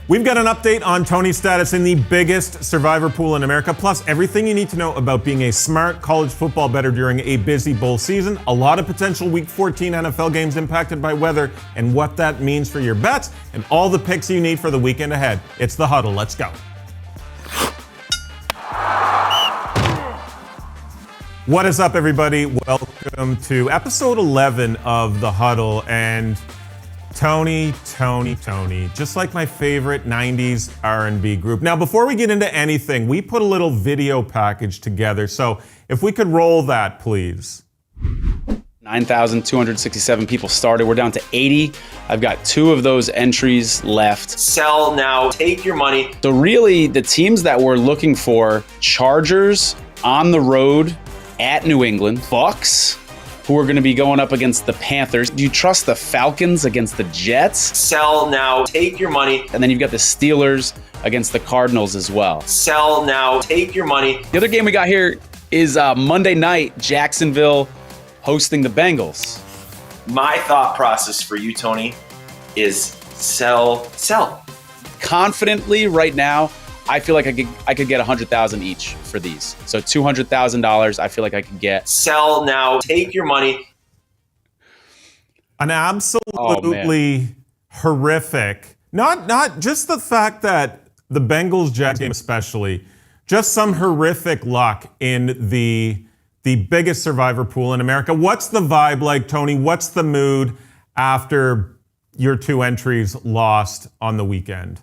We've got an update on Tony's status in the biggest survivor pool in America, plus everything you need to know about being a smart college football bettor during a busy bowl season, a lot of potential Week 14 NFL games impacted by weather, and what that means for your bets, and all the picks you need for the weekend ahead. It's The Huddle. Let's go. What is up, everybody? Welcome to episode 11 of The Huddle, and Tony, just like my favorite 90s R&B group. Now, before we get into anything, we put a little video package together, so if we could roll that, please. 9,267 people started. We're down to 80. I've got 2 of those entries left. Sell now, take your money. So really, the teams that we're looking for, Chargers on the road at New England, Bucks, who are going to be going up against the Panthers. Do you trust the Falcons against the Jets? Sell now, take your money. And then you've got the Steelers against the Cardinals as well. Sell now, take your money. The other game we got here is Monday night, Jacksonville hosting the Bengals. My thought process for you, Tony, is sell. Confidently right now, I feel like I could get $100,000 each for these. So $200,000, I feel like I could get. Sell now, take your money. An absolutely horrific, not just the fact that the Bengals-Jags game especially, just some horrific luck in the biggest survivor pool in America. What's the vibe like, Tony? What's the mood after your 2 entries lost on the weekend?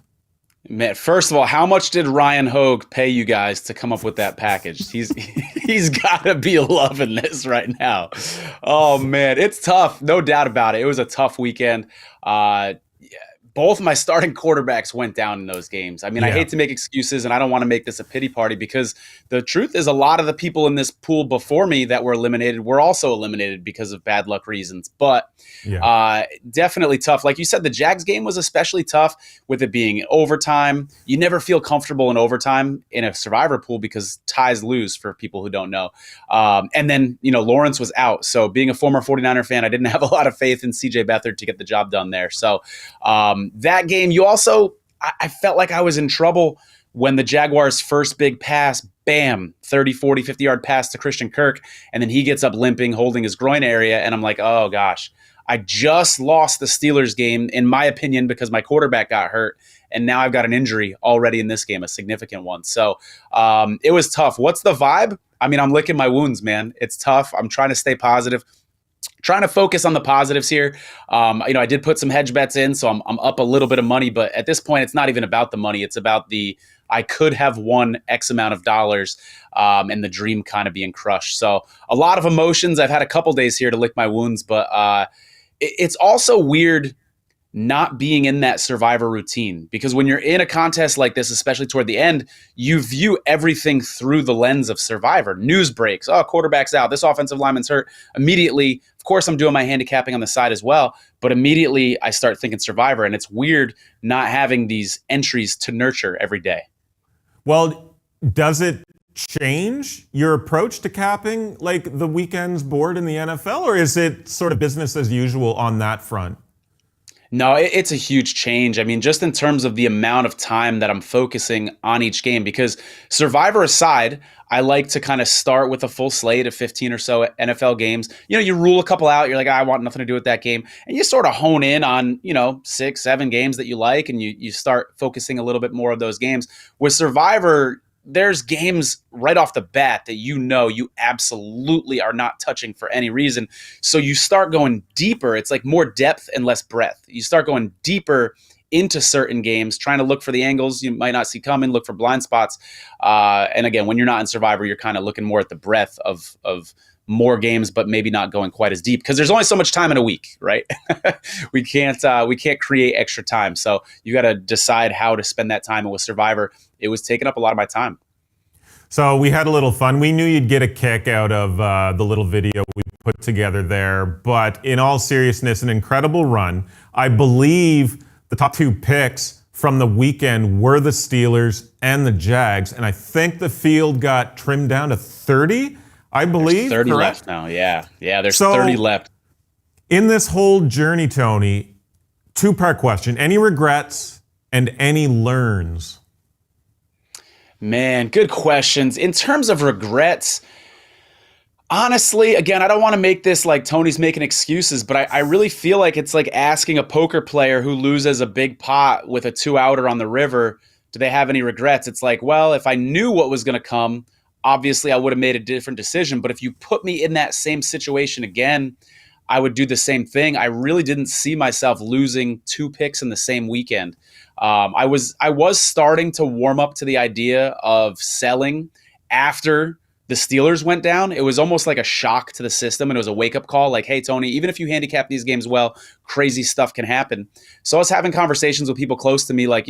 Man, first of all, how much did Ryan Hogue pay you guys to come up with that package? He's got to be loving this right now. Oh, man, it's tough. No doubt about it. It was a tough weekend. Both my starting quarterbacks went down in those games. I mean, I hate to make excuses, and I don't want to make this a pity party, because the truth is a lot of the people in this pool before me that were eliminated were also eliminated because of bad luck reasons. But definitely tough. Like you said, the Jags game was especially tough with it being overtime. You never feel comfortable in overtime in a survivor pool because ties lose, for people who don't know. And then, Lawrence was out. So being a former 49er fan, I didn't have a lot of faith in CJ Beathard to get the job done there. So that game, I felt like I was in trouble when the Jaguars' first big pass, bam, 30, 40, 50-yard pass to Christian Kirk, and then he gets up limping, holding his groin area, and I'm like, oh, gosh. I just lost the Steelers game, in my opinion, because my quarterback got hurt, and now I've got an injury already in this game, a significant one. So it was tough. What's the vibe? I mean, I'm licking my wounds, man. It's tough. I'm trying to stay positive. Trying to focus on the positives here. I did put some hedge bets in, so I'm up a little bit of money. But at this point, it's not even about the money. It's about I could have won X amount of dollars, and the dream kind of being crushed. So a lot of emotions. I've had a couple days here to lick my wounds, but it's also weird not being in that survivor routine, because when you're in a contest like this, especially toward the end, you view everything through the lens of survivor. News breaks. Oh, quarterback's out. This offensive lineman's hurt. Immediately, of course, I'm doing my handicapping on the side as well, but immediately I start thinking survivor, and it's weird not having these entries to nurture every day. Well, does it change your approach to capping, like the weekend's board in the NFL, or is it sort of business as usual on that front? No, it's a huge change. I mean, just in terms of the amount of time that I'm focusing on each game, because survivor aside, I like to kind of start with a full slate of 15 or so NFL games. You rule a couple out. You're like, I want nothing to do with that game. And you sort of hone in on, 6, 7 games that you like, and you start focusing a little bit more of those games. With survivor, there's games right off the bat that you absolutely are not touching for any reason. So you start going deeper. It's like more depth and less breadth. You start going deeper into certain games, trying to look for the angles you might not see coming, look for blind spots. And again, when you're not in survivor, you're kind of looking more at the breadth of more games, but maybe not going quite as deep, because there's only so much time in a week, right? we can't create extra time. So you got to decide how to spend that time. And with survivor, it was taking up a lot of my time. So we had a little fun. We knew you'd get a kick out of the little video we put together there. But in all seriousness, an incredible run. I believe the top 2 picks from the weekend were the Steelers and the Jags. And I think the field got trimmed down to 30, I believe. There's 30 correct? left now. Yeah, there's 30 left. In this whole journey, Tony, 2-part question. Any regrets? and any learns? Man, good questions. In terms of regrets, honestly, again, I don't want to make this like Tony's making excuses, but I really feel like it's like asking a poker player who loses a big pot with a 2-outer on the river, do they have any regrets? It's like, well, if I knew what was going to come, obviously I would have made a different decision. But if you put me in that same situation again, I would do the same thing. I really didn't see myself losing 2 picks in the same weekend. I was starting to warm up to the idea of selling after the Steelers went down. It was almost like a shock to the system, and it was a wake-up call like, hey, Tony, even if you handicap these games well, crazy stuff can happen. So I was having conversations with people close to me like,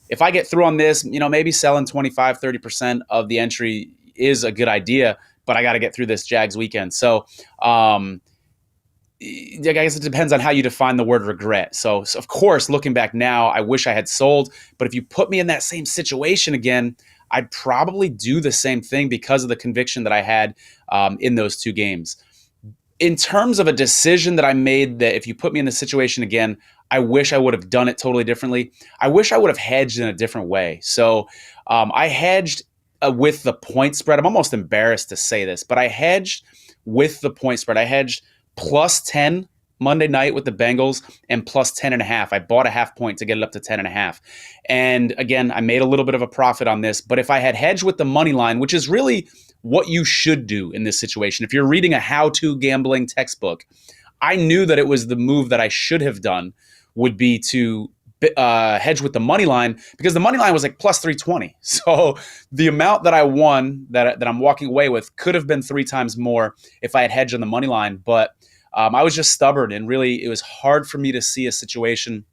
if I get through on this, maybe selling 25, 30% of the entry is a good idea, but I got to get through this Jags weekend. So I guess it depends on how you define the word regret. So of course, looking back now, I wish I had sold, but if you put me in that same situation again, I'd probably do the same thing because of the conviction that I had in those 2 games. In terms of a decision that I made that if you put me in the situation again, I wish I would have done it totally differently. I wish I would have hedged in a different way. So I hedged with the point spread. I'm almost embarrassed to say this, but I hedged with the point spread. I hedged plus 10 Monday night with the Bengals and plus 10.5. I bought a half point to get it up to 10.5. And again, I made a little bit of a profit on this, but if I had hedged with the money line, which is really what you should do in this situation, if you're reading a how-to gambling textbook, I knew that it was the move that I should have done would be to hedge with the money line, because the money line was like plus 320. So the amount that I won that I'm walking away with could have been 3 times more if I had hedged on the money line. But I was just stubborn, and really it was hard for me to see a situation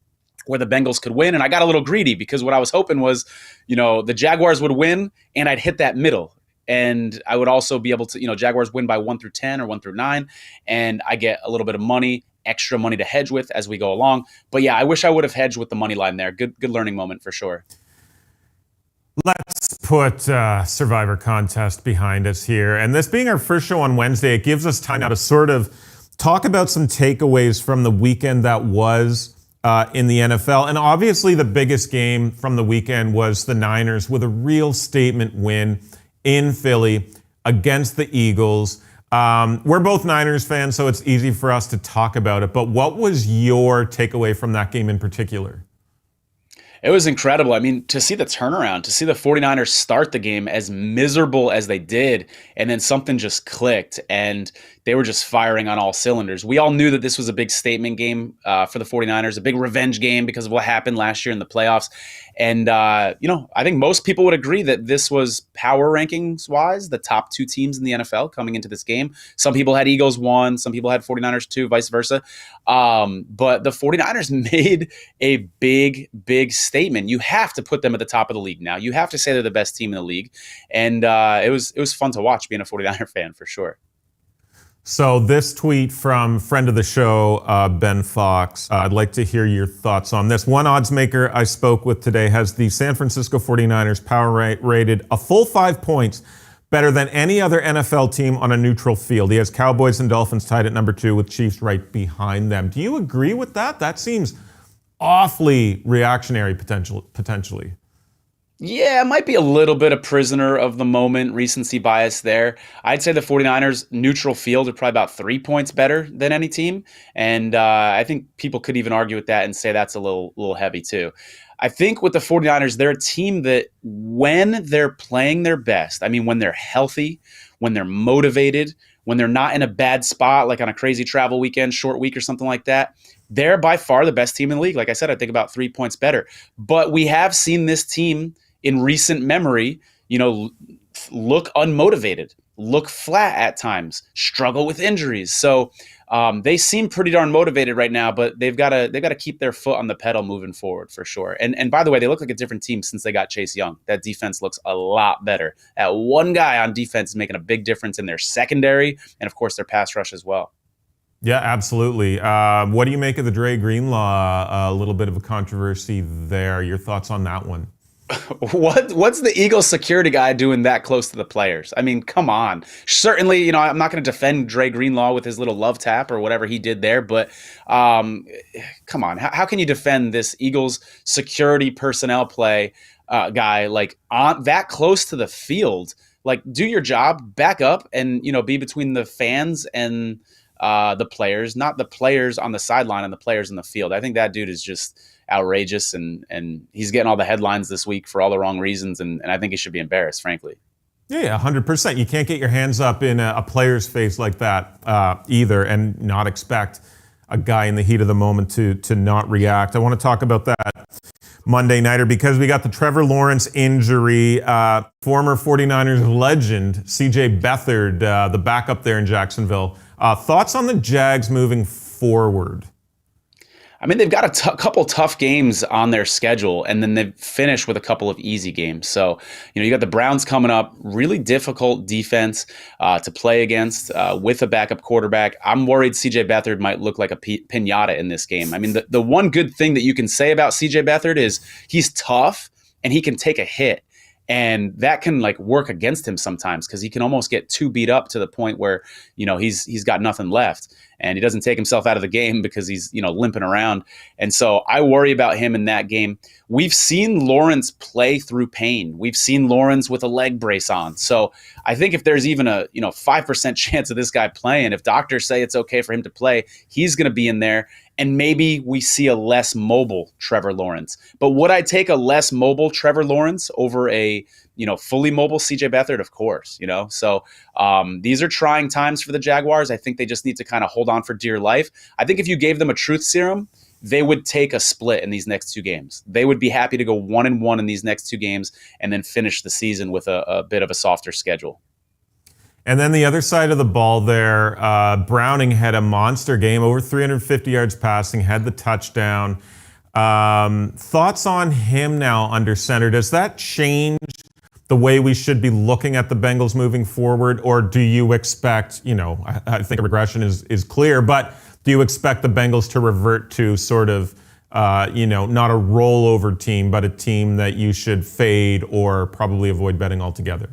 where the Bengals could win. And I got a little greedy because what I was hoping was, the Jaguars would win and I'd hit that middle. And I would also be able to, Jaguars win by 1 through 10 or 1 through 9. And I get a little bit of money, extra money to hedge with as we go along. But yeah, I wish I would have hedged with the money line there. Good learning moment for sure. Let's put Survivor Contest behind us here. And this being our first show on Wednesday, it gives us time now to sort of talk about some takeaways from the weekend that was in the NFL. And obviously the biggest game from the weekend was the Niners with a real statement win in Philly against the Eagles. We're both Niners fans, so it's easy for us to talk about it. But what was your takeaway from that game in particular? It was incredible. I mean, to see the turnaround, to see the 49ers start the game as miserable as they did, and then something just clicked, and they were just firing on all cylinders. We all knew that this was a big statement game for the 49ers, a big revenge game because of what happened last year in the playoffs. And, I think most people would agree that this was power rankings-wise the top 2 teams in the NFL coming into this game. Some people had Eagles 1, some people had 49ers 2, vice versa. But the 49ers made a big statement. You have to put them at the top of the league now. You have to say they're the best team in the league. And it was fun to watch being a 49er fan for sure. So this tweet from friend of the show, Ben Fox, I'd like to hear your thoughts on this. One odds maker I spoke with today has the San Francisco 49ers power rated a full 5 points better than any other NFL team on a neutral field. He has Cowboys and Dolphins tied at number 2 with Chiefs right behind them. Do you agree with that? That seems awfully reactionary potentially. Yeah, it might be a little bit a prisoner of the moment, recency bias there. I'd say the 49ers neutral field are probably about 3 points better than any team. And I think people could even argue with that and say that's a little heavy too. I think with the 49ers, they're a team that when they're playing their best, I mean, when they're healthy, when they're motivated, when they're not in a bad spot, like on a crazy travel weekend, short week or something like that, they're by far the best team in the league. Like I said, I think about 3 points better. But we have seen this team in recent memory, look unmotivated, look flat at times, struggle with injuries. So they seem pretty darn motivated right now, but they've got to keep their foot on the pedal moving forward for sure. And by the way, they look like a different team since they got Chase Young. That defense looks a lot better. That one guy on defense is making a big difference in their secondary and of course their pass rush as well. Yeah, absolutely. What do you make of the Dre Greenlaw? A little bit of a controversy there. Your thoughts on that one? What's the Eagles security guy doing that close to the players? I mean, come on. Certainly, I'm not going to defend Dre Greenlaw with his little love tap or whatever he did there, but come on. How can you defend this Eagles security personnel play guy like on that close to the field? Like, do your job, back up, and be between the fans and the players, not the players on the sideline and the players in the field. I think that dude is just outrageous, and he's getting all the headlines this week for all the wrong reasons, and I think he should be embarrassed, frankly. Yeah, 100%. You can't get your hands up in a player's face like that either and not expect a guy in the heat of the moment to not react. I want to talk about that Monday nighter because we got the Trevor Lawrence injury. Former 49ers legend CJ Beathard, the backup there in Jacksonville. Thoughts on the Jags moving forward? I mean, they've got a couple tough games on their schedule, and then they've finished with a couple of easy games. So, you got the Browns coming up, really difficult defense to play against with a backup quarterback. I'm worried CJ Beathard might look like a pinata in this game. I mean, the one good thing that you can say about CJ Beathard is he's tough and he can take a hit. And that can work against him sometimes because he can almost get too beat up to the point where, he's got nothing left and he doesn't take himself out of the game because he's, limping around. And so I worry about him in that game. We've seen Lawrence play through pain. We've seen Lawrence with a leg brace on. So I think if there's even a, 5% chance of this guy playing, if doctors say it's okay for him to play, he's going to be in there. And maybe we see a less mobile Trevor Lawrence. But would I take a less mobile Trevor Lawrence over a, fully mobile CJ Beathard? Of course, So these are trying times for the Jaguars. I think they just need to kind of hold on for dear life. I think if you gave them a truth serum, they would take a split in these next two games. They would be happy to go 1-1 in these next two games and then finish the season with a bit of a softer schedule. And then the other side of the ball there, Browning had a monster game, over 350 yards passing, had the touchdown. Thoughts on him now under center? Does that change the way we should be looking at the Bengals moving forward? Or do you expect, I think regression is clear, but do you expect the Bengals to revert to sort of, not a rollover team, but a team that you should fade or probably avoid betting altogether?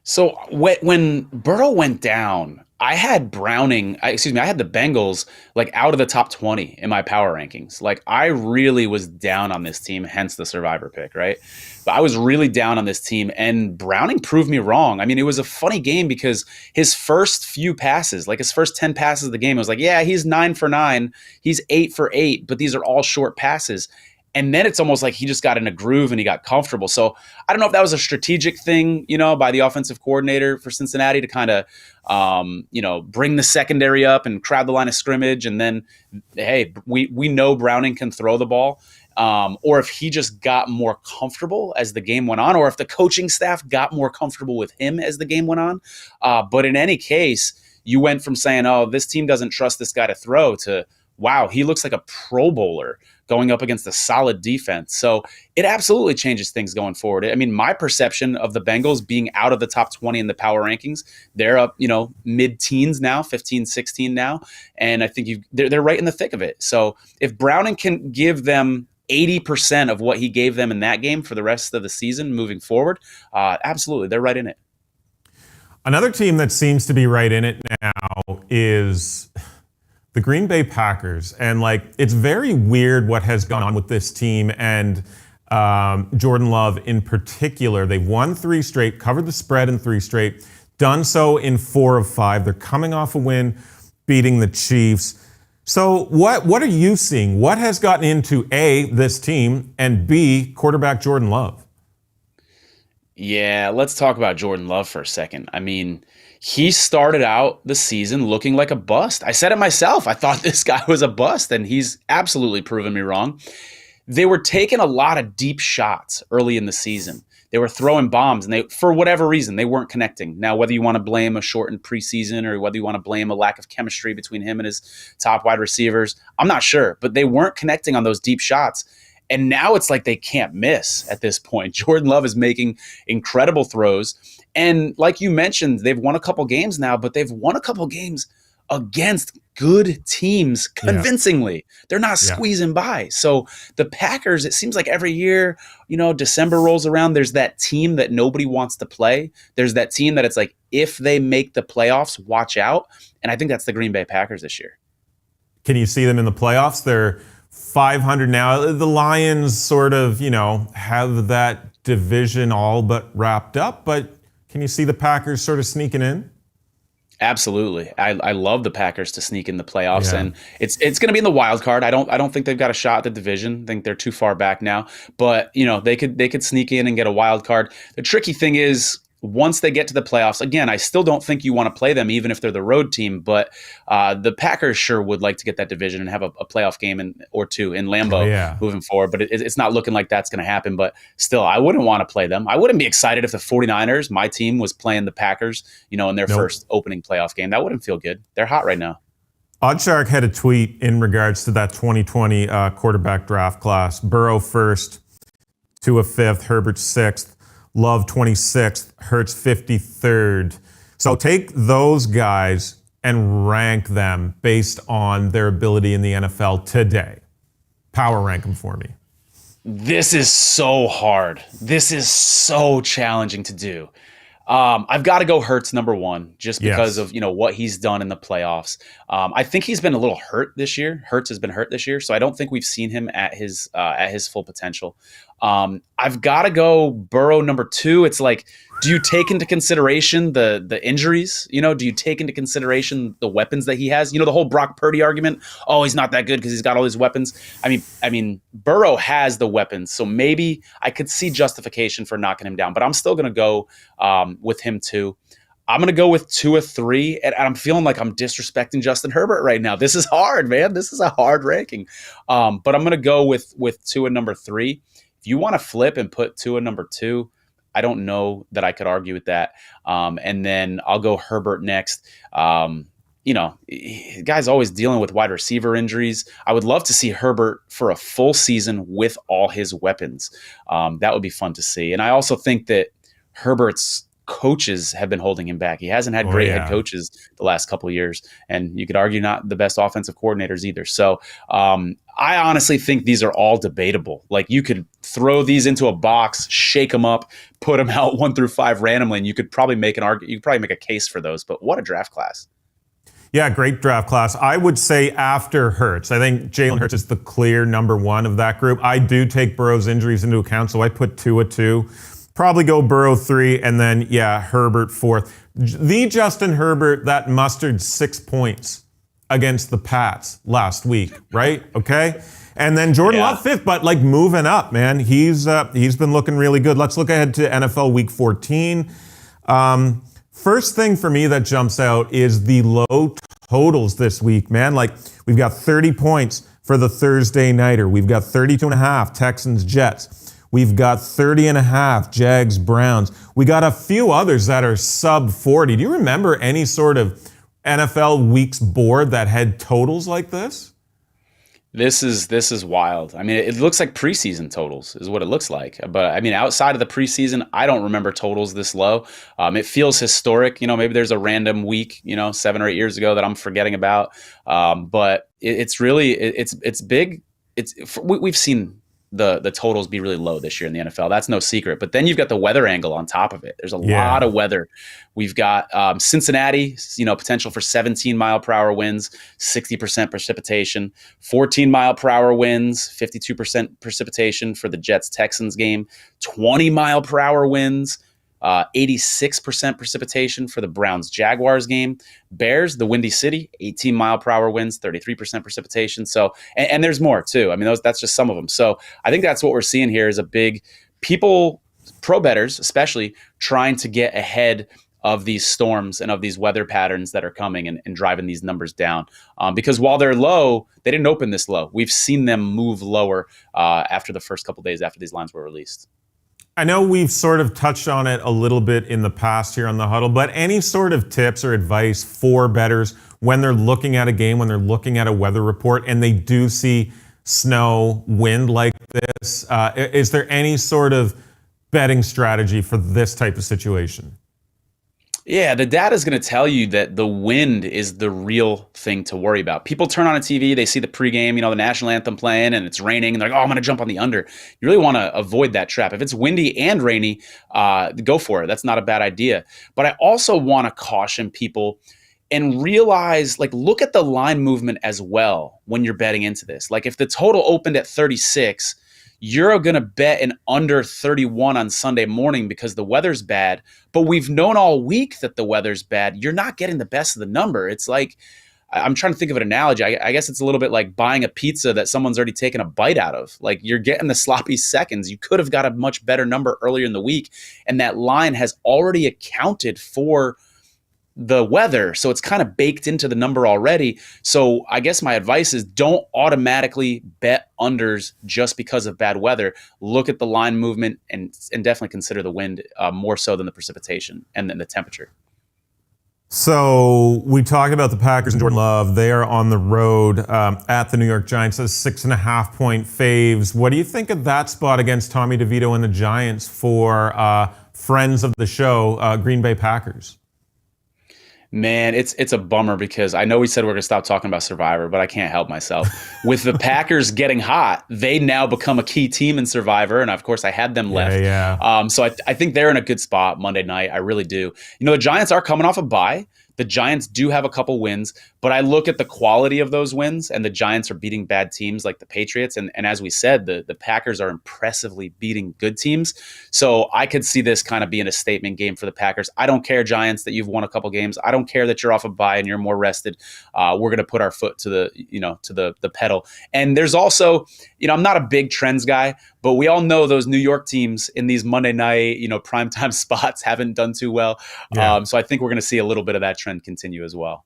So when Burrow went down, I had the Bengals out of the top 20 in my power rankings. I really was down on this team, hence the survivor pick, right? But I was really down on this team, and Browning proved me wrong. I mean, it was a funny game because his first few passes, his first 10 passes of the game, I was like, yeah, he's 9 for 9, he's 8 for 8, but these are all short passes. And then it's almost like he just got in a groove and he got comfortable. So I don't know if that was a strategic thing, by the offensive coordinator for Cincinnati to kind of, bring the secondary up and crowd the line of scrimmage. And then, hey, we know Browning can throw the ball. Or if he just got more comfortable as the game went on, or if the coaching staff got more comfortable with him as the game went on. But in any case, you went from saying, oh, this team doesn't trust this guy to throw to, wow, he looks like a Pro Bowler going up against a solid defense. So it absolutely changes things going forward. I mean, my perception of the Bengals being out of the top 20 in the power rankings, they're up, mid-teens now, 15, 16 now. And I think they're right in the thick of it. So if Browning can give them 80% of what he gave them in that game for the rest of the season moving forward, absolutely, they're right in it. Another team that seems to be right in it now is the Green Bay Packers. And it's very weird what has gone on with this team and Jordan Love in particular. They've won 3 straight, covered the spread in 3 straight, done so in 4 of 5. They're coming off a win, beating the Chiefs. So what are you seeing? What has gotten into A, this team, and B, quarterback Jordan Love? Yeah, let's talk about Jordan Love for a second. I mean, he started out the season looking like a bust. I said it myself. I thought this guy was a bust, and he's absolutely proven me wrong. They were taking a lot of deep shots early in the season. They were throwing bombs, and for whatever reason, they weren't connecting. Now, whether you want to blame a shortened preseason or whether you want to blame a lack of chemistry between him and his top wide receivers, I'm not sure. But they weren't connecting on those deep shots. And now it's like they can't miss at this point. Jordan Love is making incredible throws. And like you mentioned, they've won a couple games now, but they've won a couple games against good teams convincingly. They're not squeezing by. So the Packers, it seems like every year, December rolls around, there's that team that nobody wants to play. There's that team that it's like, if they make the playoffs, watch out. And I think that's the Green Bay Packers this year. Can you see them in the playoffs? They're 500 now. The Lions sort of, have that division all but wrapped up. But can you see the Packers sort of sneaking in? Absolutely. I love the Packers to sneak in the playoffs, and it's going to be in the wild card. I don't think they've got a shot at the division. I think they're too far back now, but they could sneak in and get a wild card. The tricky thing is, once they get to the playoffs, again, I still don't think you want to play them, even if they're the road team. But the Packers sure would like to get that division and have a playoff game or two in Lambeau moving forward. But it's not looking like that's going to happen. But still, I wouldn't want to play them. I wouldn't be excited if the 49ers, my team, was playing the Packers, in their first opening playoff game. That wouldn't feel good. They're hot right now. Oddshark had a tweet in regards to that 2020 quarterback draft class. Burrow first, Tua fifth, Herbert sixth. Love 26th, Hurts 53rd. So take those guys and rank them based on their ability in the NFL today. Power rank them for me. This is so hard. This is so challenging to do. I've got to go Hurts number one, just because of what he's done in the playoffs. I think he's been a little hurt this year. Hurts has been hurt this year, so I don't think we've seen him at his full potential. I've got to go Burrow number two. It's like, do you take into consideration the injuries? Do you take into consideration the weapons that he has? The whole Brock Purdy argument. Oh, he's not that good because he's got all these weapons. I mean, Burrow has the weapons, so maybe I could see justification for knocking him down. But I'm still going to go with him too. I'm going to go with Tua three, and I'm feeling like I'm disrespecting Justin Herbert right now. This is hard, man. This is a hard ranking. But I'm going to go with Tua number three. If you want to flip and put Tua number two, I don't know that I could argue with that. And then I'll go Herbert next. The guy's always dealing with wide receiver injuries. I would love to see Herbert for a full season with all his weapons. That would be fun to see. And I also think that Herbert's coaches have been holding him back. He hasn't had great head coaches the last couple of years, and you could argue not the best offensive coordinators either. So I honestly think these are all debatable. Like, you could throw these into a box, shake them up, put them out 1 through 5 randomly, and you could probably make a case for those. But what a draft class. Yeah, great draft class. I would say after Hurts. I think Jalen Hurts is the clear number one of that group. I do take Burrow's injuries into account, so I put Tua 2. Probably go Burrow 3, and then, Herbert 4th. The Justin Herbert that mustered 6 points against the Pats last week, right? Okay? And then Jordan Love 5th, but moving up, man. He's been looking really good. Let's look ahead to NFL Week 14. First thing for me that jumps out is the low totals this week, man. We've got 30 points for the Thursday nighter. We've got 32.5 Texans Jets. We've got 30.5 Jags Browns. We got a few others that are sub 40. Do you remember any sort of NFL weeks board that had totals like this? This is wild. I mean, it looks like preseason totals is what it looks like. But outside of the preseason, I don't remember totals this low. It feels historic. Maybe there's a random week, 7 or 8 years ago that I'm forgetting about. But it's really big. We've seen the totals be really low this year in the NFL. That's no secret. But then you've got the weather angle on top of it. There's a lot of weather. We've got Cincinnati, potential for 17-mile-per-hour winds, 60% precipitation, 14-mile-per-hour winds, 52% precipitation for the Jets-Texans game, 20-mile-per-hour winds, 86% precipitation for the Browns-Jaguars game. Bears, the Windy City, 18-mile-per-hour winds, 33% precipitation. So, and there's more too. That's just some of them. So I think that's what we're seeing here is a big people, pro bettors especially, trying to get ahead of these storms and of these weather patterns that are coming and driving these numbers down. Because while they're low, they didn't open this low. We've seen them move lower after the first couple days after these lines were released. I know we've sort of touched on it a little bit in the past here on the Huddle, but any sort of tips or advice for bettors when they're looking at a game, when they're looking at a weather report, and they do see snow, wind like this, is there any sort of betting strategy for this type of situation? Yeah, the data is going to tell you that the wind is the real thing to worry about. People turn on a TV, they see the pregame, the national anthem playing, and it's raining, and they're like, "Oh, I'm going to jump on the under." You really want to avoid that trap. If it's windy and rainy, go for it. That's not a bad idea. But I also want to caution people and realize, look at the line movement as well when you're betting into this. Like, if the total opened at 36, you're going to bet an under 31 on Sunday morning because the weather's bad. But we've known all week that the weather's bad. You're not getting the best of the number. It's like, I'm trying to think of an analogy. I guess it's a little bit like buying a pizza that someone's already taken a bite out of. Like, you're getting the sloppy seconds. You could have got a much better number earlier in the week. And that line has already accounted for the weather. So it's kind of baked into the number already. So I guess my advice is don't automatically bet unders just because of bad weather. Look at the line movement and definitely consider the wind more so than the precipitation and then the temperature. So we talked about the Packers and Jordan Love. They are on the road at the New York Giants as 6.5-point faves. What do you think of that spot against Tommy DeVito and the Giants for friends of the show, Green Bay Packers? Man, it's a bummer because I know we said we're going to stop talking about Survivor, but I can't help myself. With the Packers getting hot, they now become a key team in Survivor, and of course I had them left. Yeah. So I think they're in a good spot Monday night. I really do. The Giants are coming off a bye. The Giants do have a couple wins, but I look at the quality of those wins, and the Giants are beating bad teams like the Patriots. And as we said, the Packers are impressively beating good teams. So I could see this kind of being a statement game for the Packers. I don't care, Giants, that you've won a couple games. I don't care that you're off a bye and you're more rested. We're going to put our foot to the pedal. And there's also, I'm not a big trends guy, but we all know those New York teams in these Monday night, primetime spots haven't done too well. Yeah. So I think we're going to see a little bit of that trend continue as well.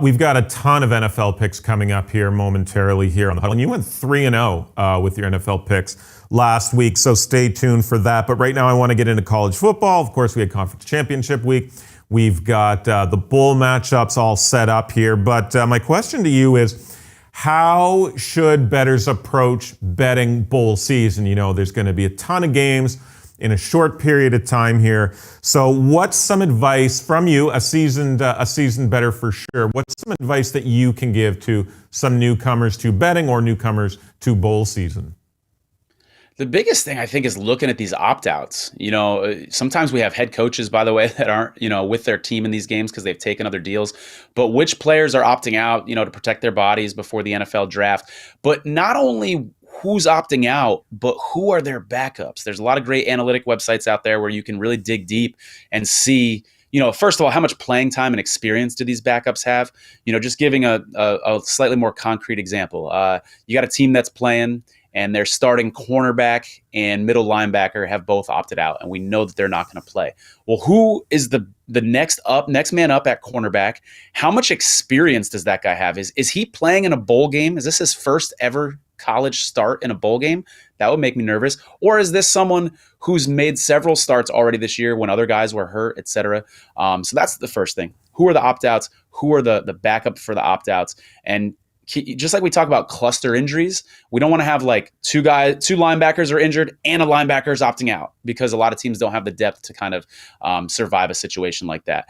We've got a ton of NFL picks coming up here momentarily here on the Huddle. And you went 3-0 with your NFL picks last week, so stay tuned for that. But right now I want to get into college football. Of course, we had Conference Championship week. We've got the bowl matchups all set up here. But my question to you is, how should bettors approach betting bowl season? There's going to be a ton of games in a short period of time here. So what's some advice from you, a seasoned bettor for sure, what's some advice that you can give to some newcomers to betting or newcomers to bowl season? The biggest thing I think is looking at these opt-outs. Sometimes we have head coaches, by the way, that aren't, with their team in these games because they've taken other deals. But which players are opting out, to protect their bodies before the NFL draft? But not only who's opting out, but who are their backups? There's a lot of great analytic websites out there where you can really dig deep and see, first of all, how much playing time and experience do these backups have? Just giving a slightly more concrete example. You got a team that's playing and their starting cornerback and middle linebacker have both opted out, and we know that they're not going to play. Well, who is the next man up at cornerback? How much experience does that guy have? Is he playing in a bowl game? Is this his first ever college start in a bowl game? That would make me nervous. Or is this someone who's made several starts already this year when other guys were hurt, etc.? So that's the first thing. Who are the opt-outs? Who are the backup for the opt-outs? And just like we talk about cluster injuries, we don't want to have two linebackers are injured and a linebacker is opting out, because a lot of teams don't have the depth to kind of survive a situation like that.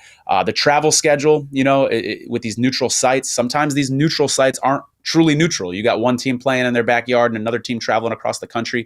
The travel schedule, with these neutral sites, sometimes these neutral sites aren't truly neutral. You got one team playing in their backyard and another team traveling across the country.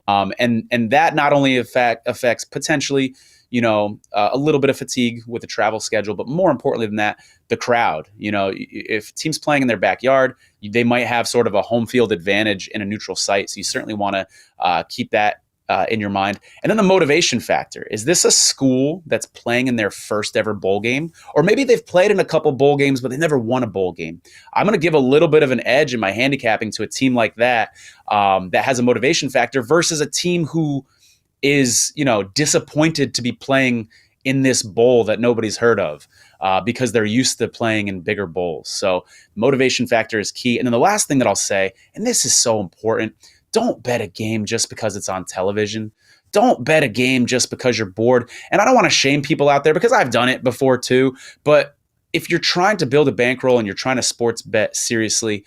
And that not only affects potentially, a little bit of fatigue with the travel schedule, but more importantly than that, the crowd. If teams playing in their backyard, they might have sort of a home field advantage in a neutral site. So you certainly want to keep that in your mind. And then the motivation factor. Is this a school that's playing in their first ever bowl game? Or maybe they've played in a couple bowl games, but they never won a bowl game. I'm going to give a little bit of an edge in my handicapping to a team like that that has a motivation factor versus a team who is, disappointed to be playing in this bowl that nobody's heard of because they're used to playing in bigger bowls. So motivation factor is key. And then the last thing that I'll say, and this is so important, don't bet a game just because it's on television. Don't bet a game just because you're bored. And I don't want to shame people out there because I've done it before too. But if you're trying to build a bankroll and you're trying to sports bet seriously,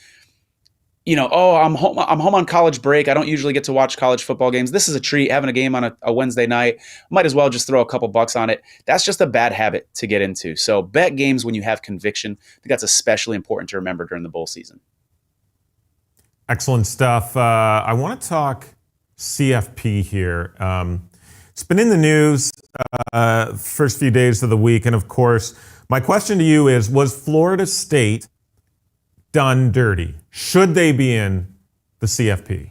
I'm home on college break. I don't usually get to watch college football games. This is a treat, having a game on a Wednesday night. Might as well just throw a couple bucks on it. That's just a bad habit to get into. So bet games when you have conviction. I think that's especially important to remember during the bowl season. Excellent stuff. I want to talk CFP here. It's been in the news first few days of the week. And of course, my question to you is, was Florida State done dirty? Should they be in the CFP?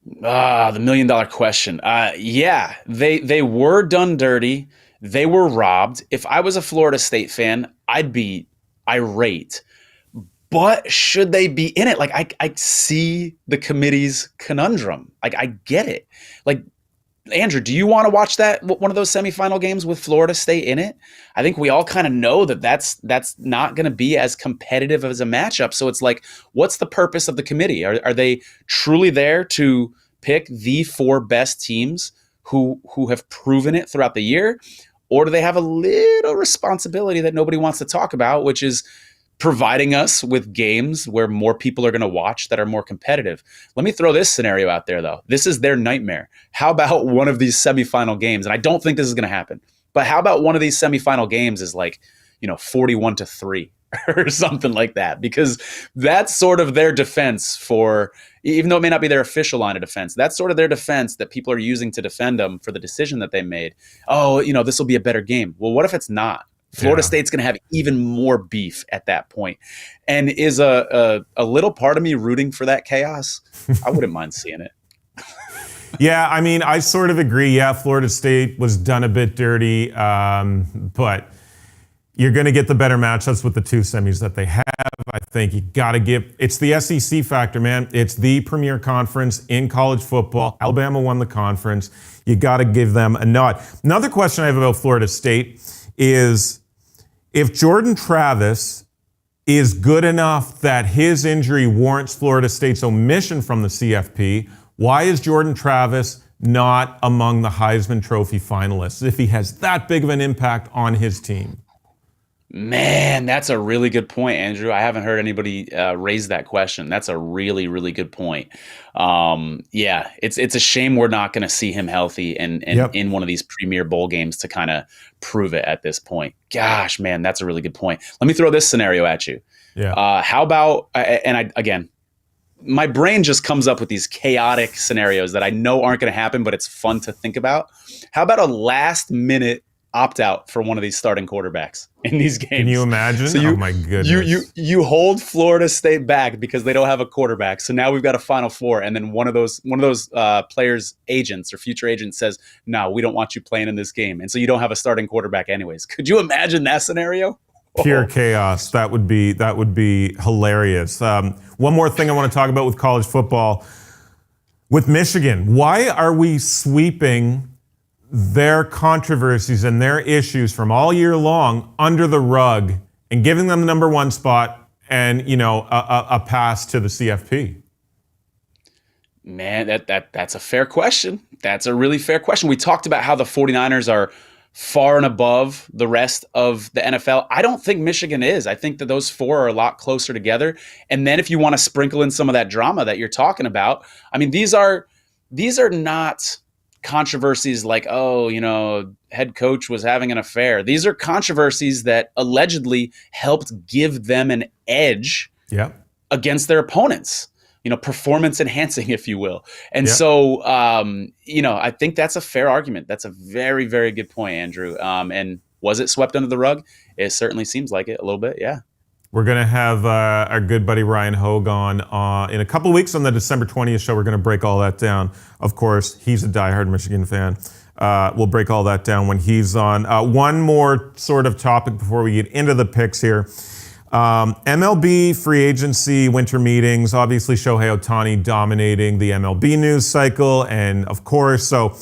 The $1 million question. Yeah, they were done dirty. They were robbed. If I was a Florida State fan, I'd be irate. But should they be in it? Like, I see the committee's conundrum. Like, I get it. Like, Andrew, do you want to watch one of those semifinal games with Florida State in it? I think we all kind of know that's not going to be as competitive as a matchup. So it's like, what's the purpose of the committee? Are they truly there to pick the 4 best teams who have proven it throughout the year? Or do they have a little responsibility that nobody wants to talk about, which is providing us with games where more people are going to watch that are more competitive? Let me throw this scenario out there, though. This is their nightmare. How about one of these semifinal games? And I don't think this is going to happen, but how about one of these semifinal games is like, 41-3 or something like that? Because that's sort of their defense for, even though it may not be their official line of defense, that's sort of their defense that people are using to defend them for the decision that they made. Oh, this will be a better game. Well, what if it's not? Florida State's going to have even more beef at that point. And is a little part of me rooting for that chaos? I wouldn't mind seeing it. Yeah, I mean, I sort of agree. Yeah, Florida State was done a bit dirty, but you're going to get the better matchups with the 2 semis that they have. I think you got to give – it's the SEC factor, man. It's the premier conference in college football. Alabama won the conference. You got to give them a nod. Another question I have about Florida State is, if Jordan Travis is good enough that his injury warrants Florida State's omission from the CFP, why is Jordan Travis not among the Heisman Trophy finalists if he has that big of an impact on his team? Man, that's a really good point, Andrew. I haven't heard anybody raise that question. That's a really, really good point. Yeah, it's a shame we're not going to see him healthy and in one of these premier bowl games to kind of prove it at this point. Gosh, man, that's a really good point. Let me throw this scenario at you. Yeah. How about, again, my brain just comes up with these chaotic scenarios that I know aren't going to happen, but it's fun to think about. How about a last-minute opt-out for one of these starting quarterbacks in these games? Can you imagine? So oh my goodness! You hold Florida State back because they don't have a quarterback. So now we've got a Final Four, and then one of those players' agents or future agents says, "No, we don't want you playing in this game," and so you don't have a starting quarterback anyways. Could you imagine that scenario? Pure chaos. That would be hilarious. One more thing I want to talk about with college football. With Michigan, why are we sweeping their controversies and their issues from all year long under the rug and giving them the number 1 spot and, a pass to the CFP? Man, that's a fair question. That's a really fair question. We talked about how the 49ers are far and above the rest of the NFL. I don't think Michigan is. I think that those 4 are a lot closer together. And then if you want to sprinkle in some of that drama that you're talking about, I mean, these are not controversies like, head coach was having an affair. These are controversies that allegedly helped give them an edge against their opponents, performance enhancing, if you will. And so, I think that's a fair argument. That's a very, very good point, Andrew. And was it swept under the rug? It certainly seems like it a little bit. Yeah. We're going to have our good buddy Ryan Hogue on in a couple of weeks on the December 20th show. We're going to break all that down. Of course, he's a diehard Michigan fan. We'll break all that down when he's on. One more sort of topic before we get into the picks here. MLB free agency winter meetings. Obviously, Shohei Ohtani dominating the MLB news cycle. And of course, so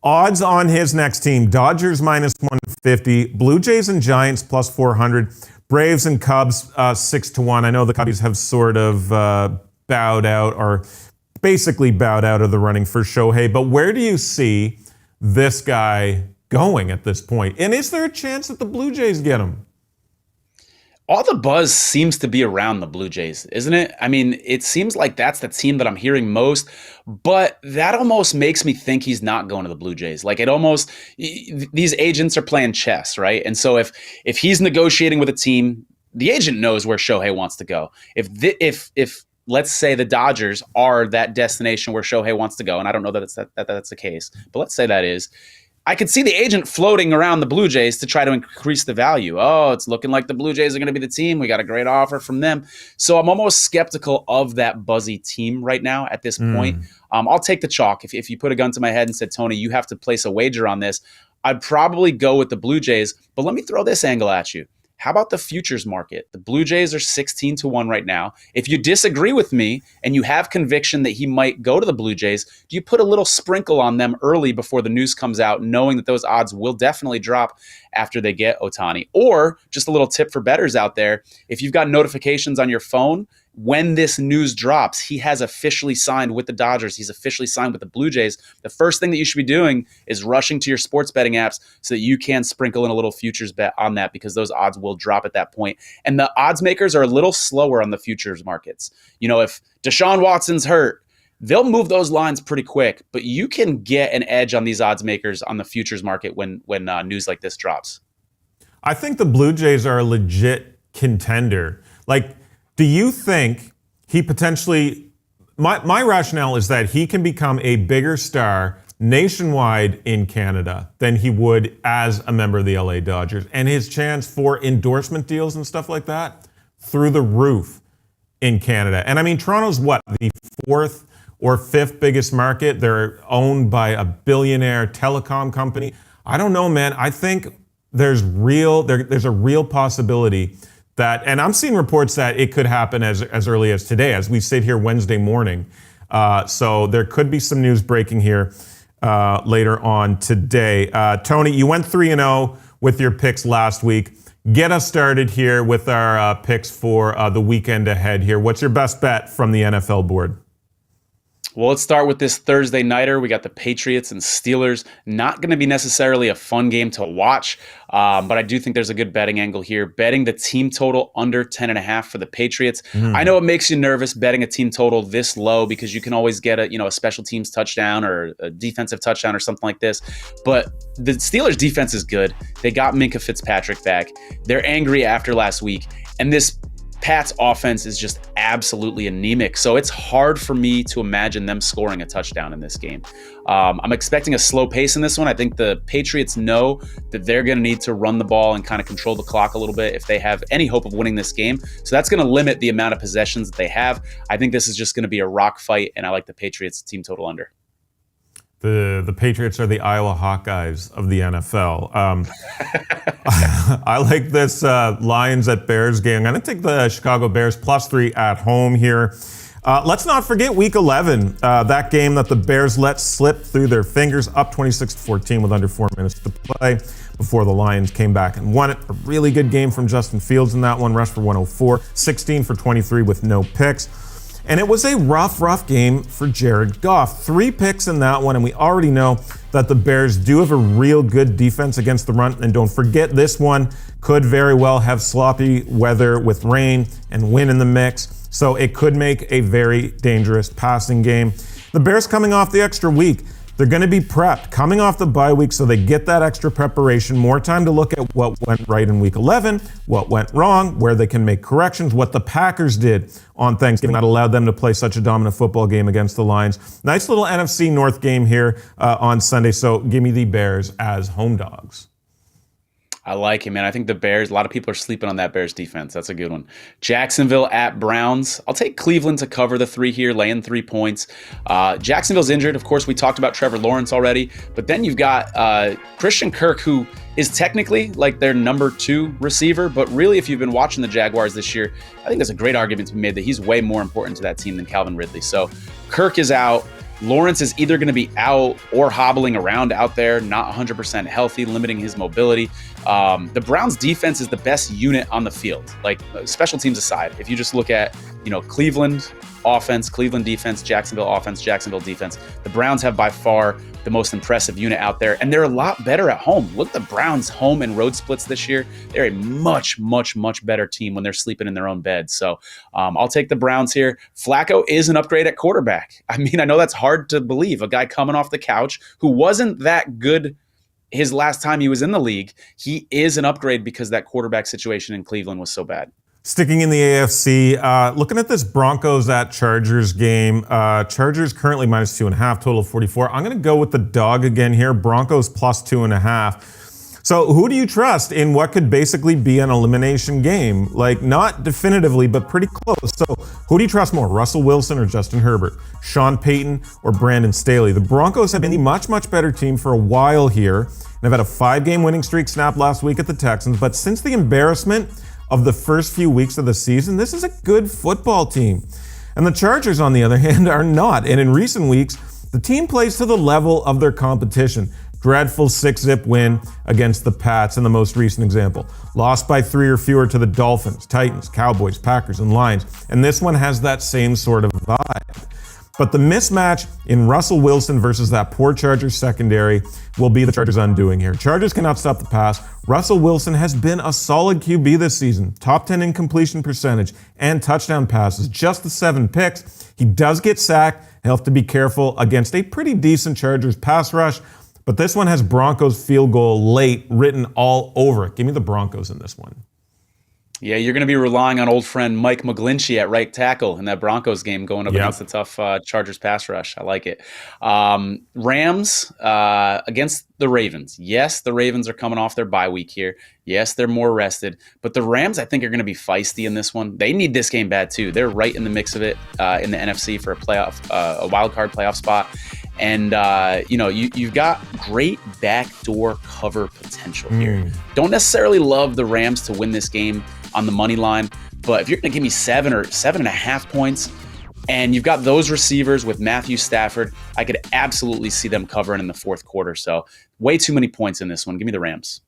odds on his next team, Dodgers minus 150, Blue Jays and Giants plus 400, Braves and Cubs 6-1. I know the Cubbies have sort of bowed out or basically bowed out of the running for Shohei, but where do you see this guy going at this point? And is there a chance that the Blue Jays get him? All the buzz seems to be around the Blue Jays, isn't it? I mean, it seems like that's the team that I'm hearing most, but that almost makes me think he's not going to the Blue Jays. Like these agents are playing chess, right? And so if he's negotiating with a team, the agent knows where Shohei wants to go. If let's say the Dodgers are that destination where Shohei wants to go, and I don't know that that's the case, but let's say that is, I could see the agent floating around the Blue Jays to try to increase the value. Oh, it's looking like the Blue Jays are going to be the team. We got a great offer from them. So I'm almost skeptical of that buzzy team right now at this point. I'll take the chalk. If you put a gun to my head and said, Tony, you have to place a wager on this, I'd probably go with the Blue Jays. But let me throw this angle at you. How about the futures market? The Blue Jays are 16-1 right now. If you disagree with me and you have conviction that he might go to the Blue Jays, do you put a little sprinkle on them early before the news comes out, knowing that those odds will definitely drop after they get Ohtani? Or just a little tip for bettors out there, if you've got notifications on your phone, when this news drops, he has officially signed with the Dodgers. He's officially signed with the Blue Jays. The first thing that you should be doing is rushing to your sports betting apps so that you can sprinkle in a little futures bet on that, because those odds will drop at that point. And the odds makers are a little slower on the futures markets. You know, if Deshaun Watson's hurt, they'll move those lines pretty quick, but you can get an edge on these odds makers on the futures market when news like this drops. I think the Blue Jays are a legit contender. Like, do you think he potentially, my rationale is that he can become a bigger star nationwide in Canada than he would as a member of the LA Dodgers, and his chance for endorsement deals and stuff like that through the roof in Canada? And I mean, Toronto's what, the fourth or fifth biggest market? They're owned by a billionaire telecom company. I don't know, man. I think there's a real possibility that, and I'm seeing reports that it could happen as early as today, as we sit here Wednesday morning. So there could be some news breaking here later on today. Tony, you went 3-0 with your picks last week. Get us started here with our picks for the weekend ahead here. What's your best bet from the NFL board? Well, let's start with this Thursday nighter. We got the Patriots and Steelers. Not going to be necessarily a fun game to watch, but I do think there's a good betting angle here. Betting the team total under 10.5 for the Patriots. I know it makes you nervous betting a team total this low, because you can always get a special teams touchdown or a defensive touchdown or something like this. But the Steelers defense is good. They got Minkah Fitzpatrick back. They're angry after last week, and this Pat's offense is just absolutely anemic. So it's hard for me to imagine them scoring a touchdown in this game. I'm expecting a slow pace in this one. I think the Patriots know that they're going to need to run the ball and kind of control the clock a little bit if they have any hope of winning this game. So that's going to limit the amount of possessions that they have. I think this is just going to be a rock fight, and I like the Patriots team total under. The Patriots are the Iowa Hawkeyes of the NFL. I like this Lions at Bears game. I'm going to take the Chicago Bears +3 at home here. Let's not forget Week 11, that game that the Bears let slip through their fingers, up 26-14 with under 4 minutes to play before the Lions came back and won it. A really good game from Justin Fields in that one, rushed for 104, 16 for 23 with no picks. And it was a rough game for Jared Goff. 3 picks in that one, and we already know that the Bears do have a real good defense against the run. And don't forget, this one could very well have sloppy weather with rain and wind in the mix. So it could make a very dangerous passing game. The Bears coming off the extra week. They're going to be prepped, coming off the bye week, so they get that extra preparation, more time to look at what went right in Week 11, what went wrong, where they can make corrections, what the Packers did on Thanksgiving that allowed them to play such a dominant football game against the Lions. Nice little NFC North game here on Sunday, so give me the Bears as home dogs. I like it, man. I think the Bears, a lot of people are sleeping on that Bears defense. That's a good one. Jacksonville at Browns. I'll take Cleveland to cover the 3 here, laying 3 points. Jacksonville's injured. Of course, we talked about Trevor Lawrence already. But then you've got Christian Kirk, who is technically like their number 2 receiver. But really, if you've been watching the Jaguars this year, I think there's a great argument to be made that he's way more important to that team than Calvin Ridley. So Kirk is out. Lawrence is either going to be out or hobbling around out there, not 100% healthy, limiting his mobility. The Browns defense is the best unit on the field, like special teams aside. If you just look at, Cleveland offense, Cleveland defense, Jacksonville offense, Jacksonville defense. The Browns have by far the most impressive unit out there, and they're a lot better at home. Look at the Browns' home and road splits this year. They're a much, much, much better team when they're sleeping in their own bed. So I'll take the Browns here. Flacco is an upgrade at quarterback. I mean, I know that's hard to believe. A guy coming off the couch who wasn't that good his last time he was in the league. He is an upgrade because that quarterback situation in Cleveland was so bad. Sticking in the AFC, looking at this Broncos at Chargers game, Chargers currently minus 2.5, total of 44. I'm going to go with the dog again here, Broncos plus 2.5. So who do you trust in what could basically be an elimination game? Like, not definitively, but pretty close. So who do you trust more, Russell Wilson or Justin Herbert? Sean Payton or Brandon Staley? The Broncos have been the much, much better team for a while here, and have had a 5-game winning streak snapped last week at the Texans. But since the embarrassment of the first few weeks of the season, this is a good football team. And the Chargers, on the other hand, are not. And in recent weeks, the team plays to the level of their competition. Dreadful 6-zip win against the Pats in the most recent example. Lost by 3 or fewer to the Dolphins, Titans, Cowboys, Packers, and Lions. And this one has that same sort of vibe. But the mismatch in Russell Wilson versus that poor Chargers secondary will be the Chargers' undoing here. Chargers cannot stop the pass. Russell Wilson has been a solid QB this season. Top 10 in completion percentage and touchdown passes. Just the 7 picks. He does get sacked. He'll have to be careful against a pretty decent Chargers pass rush. But this one has Broncos field goal late written all over it. Give me the Broncos in this one. Yeah, you're going to be relying on old friend Mike McGlinchey at right tackle in that Broncos game going up against the tough Chargers pass rush. I like it. Rams against the Ravens. Yes, the Ravens are coming off their bye week here. Yes, they're more rested. But the Rams, I think, are going to be feisty in this one. They need this game bad, too. They're right in the mix of it in the NFC for a wild card playoff spot. And, you've got great backdoor cover potential here. Don't necessarily love the Rams to win this game on the money line, but if you're going to give me 7 or 7.5 points, and you've got those receivers with Matthew Stafford, I could absolutely see them covering in the fourth quarter. So way too many points in this one. Give me the Rams.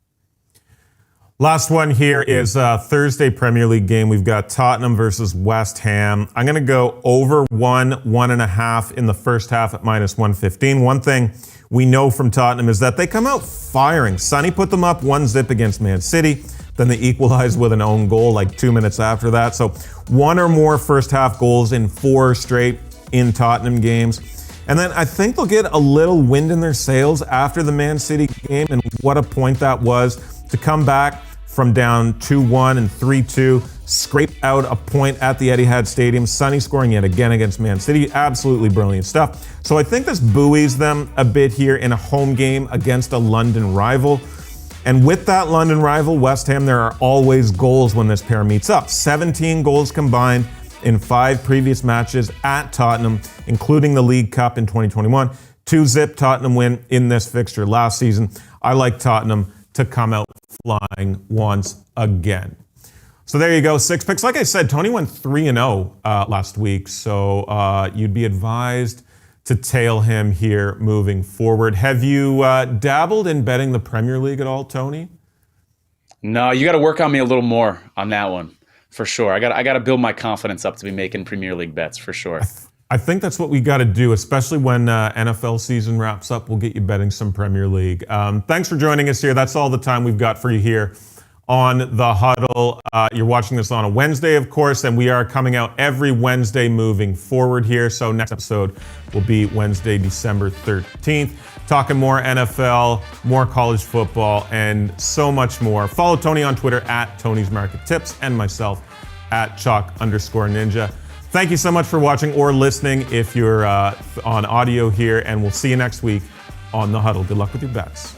Last one here is Thursday Premier League game. We've got Tottenham versus West Ham. I'm going to go over 1.5 in the first half at minus 115. One thing we know from Tottenham is that they come out firing. Sonny put them up 1-0 against Man City. Then they equalized with an own goal like 2 minutes after that. So 1 or more first half goals in 4 straight in Tottenham games. And then I think they'll get a little wind in their sails after the Man City game, and what a point that was to come back from down 2-1 and 3-2, scrape out a point at the Etihad Stadium. Sonny scoring yet again against Man City. Absolutely brilliant stuff. So I think this buoys them a bit here in a home game against a London rival. And with that London rival, West Ham, there are always goals when this pair meets up. 17 goals combined in 5 previous matches at Tottenham, including the League Cup in 2021. 2-0 Tottenham win in this fixture last season. I like Tottenham to come out flying once again. So there you go, 6 picks. Like I said, Tony went 3-0 last week, so you'd be advised to tail him here moving forward. Have you dabbled in betting the Premier League at all, Tony? No, you got to work on me a little more on that one, for sure. I got to build my confidence up to be making Premier League bets, for sure. I think that's what we got to do, especially when NFL season wraps up. We'll get you betting some Premier League. Thanks for joining us here. That's all the time we've got for you here on The Huddle. You're watching this on a Wednesday, of course, and we are coming out every Wednesday moving forward here. So next episode will be Wednesday, December 13th. Talking more NFL, more college football, and so much more. Follow Tony on Twitter at Tony's Market Tips and myself at Chalk_Ninja. Thank you so much for watching or listening if you're on audio here, and we'll see you next week on The Huddle. Good luck with your bets.